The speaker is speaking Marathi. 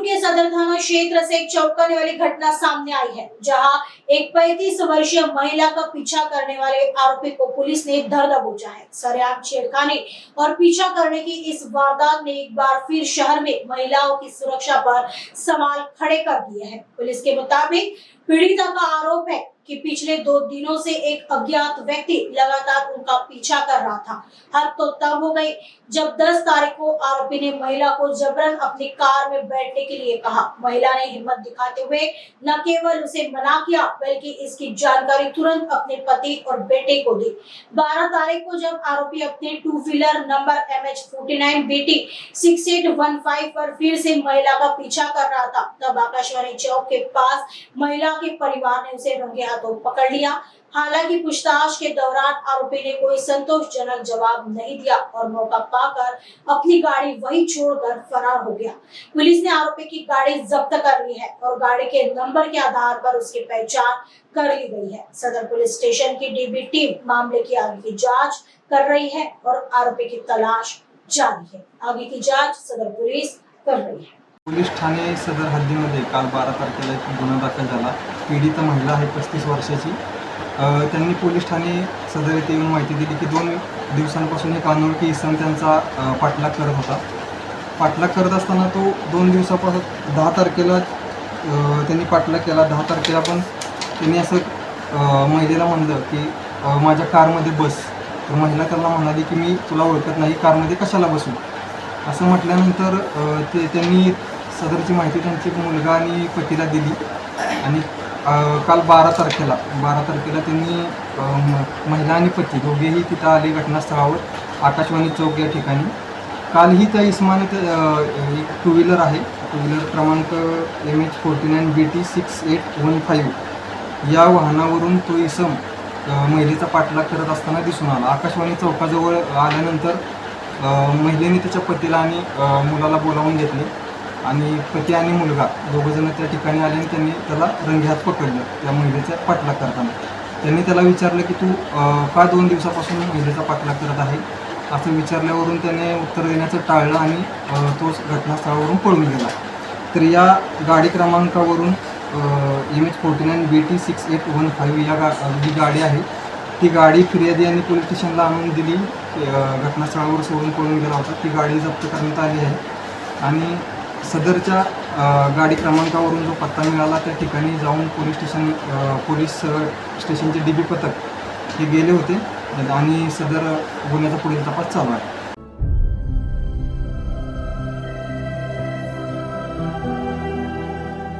कानपुर के सदर थाना क्षेत्र से एक चौंकाने वाली घटना सामने आई है, जहां एक 35 वर्षीय महिला का पीछा करने वाले आरोपी को पुलिस ने धर दबोचा है। सरेआम छेड़खानी और पीछा करने की इस वारदात ने एक बार फिर शहर में महिलाओं की सुरक्षा पर सवाल खड़े कर दिए हैं। पुलिस के मुताबिक पीड़िता का आरोप है कि पिछले 2 दिनों से एक अज्ञात व्यक्ति लगातार उनका पीछा कर रहा था। हद तो तब हो गई जब 10 तारीख को आरोपी ने महिला को जबरन अपनी कार में बैठने के लिए कहा। महिला ने हिम्मत दिखाते हुए न केवल उसे मना किया बल्कि इसकी जानकारी तुरंत अपने पति और बेटे को दी। 12 तारीख को जब आरोपी अपने 2 व्हीलर नंबर MH49 BT 6815 पर फिर से महिला का पीछा कर रहा था, तब आकाशवाणी चौक के पास महिला के परिवार ने उसे रंगे हाथों पकड़ लिया। हालांकि पूछताछ के दौरान आरोपी ने कोई संतोषजनक जवाब नहीं दिया और मौका पाकर अपनी गाड़ी वहीं छोड़कर फरार हो गया। पुलिस ने आरोपी की गाड़ी जब्त कर ली है और गाड़ी के नंबर के आधार पर उसकी पहचान कर ली गई है। सदर पुलिस स्टेशन की DB टीम मामले की आगे की जाँच कर रही है और आरोपी की तलाश जारी है। आगे की जाँच सदर पुलिस कर रही है। पोलीस ठाणे सदर हद्दीमध्ये काल 12 तारखेला एक गुन्हा दाखल झाला। पीडित महिला आहे 35 वर्षाची। त्यांनी पोलीस ठाणे सदर येथे येऊन माहिती दिली की 2 दिवसांपासून एक अनोळखी इसम त्यांचा पाठलाग करत होता। पाठलाग करत असताना तो 2 दिवसापासून 10 तारखेला त्यांनी पाठलाग केला। 10 तारखेला पण त्यांनी असं महिलेला म्हणलं की माझ्या कारमध्ये बस। तर महिला त्याला म्हणाली की मी तुला ओळखत नाही, कारमध्ये कशाला बसू असं म्हटल्यानंतर त्यांनी सदरची माहिती त्यांची मुलगा आणि पतीला दिली आणि काल 12 तारखेला त्यांनी महिला आणि पती दोघेही तिथं आले घटनास्थळावर आकाशवाणी चौक या ठिकाणी। कालही त्या इसमाने एक 2 व्हीलर आहे, 2 व्हीलर क्रमांक MH49 BT 6815 या वाहनावरून तो इसम महिलेचा पाठलाग करत असताना दिसून आला। आकाशवाणी चौकाजवळ आल्यानंतर महिलेने त्याच्या पतीला आणि मुलाला बोलावून घेतले आणि पती आणि मुलगा दोघंजण त्या ठिकाणी आले आणि त्यांनी त्याला रंगेहात पकडलं। त्या महिलेचा पाठलाग करताना त्यांनी त्याला विचारलं की तू का 2 दिवसापासून महिलेचा पाठलाग करत आहे असं विचारल्यावरून त्याने उत्तर देण्याचं टाळलं आणि तो घटनास्थळावरून पळून गेला। तर या गाडी क्रमांकावरून MH49 BT 6815 ही गाडी आहे। ती गाडी फिर्यादी यांनी पोलीस स्टेशनला आणून दिली। घटनास्थळावर सोडून पळून गेला होता। ती गाडी जप्त करण्यात आली आहे आणि सदरच्या गाडी क्रमांकावरून जो पत्ता मिळाला त्या ठिकाणी जाऊन पोलीस स्टेशनचे DB पथक हे गेले होते आणि सदर गुन्ह्याचा पुढील तपास चालू आहे।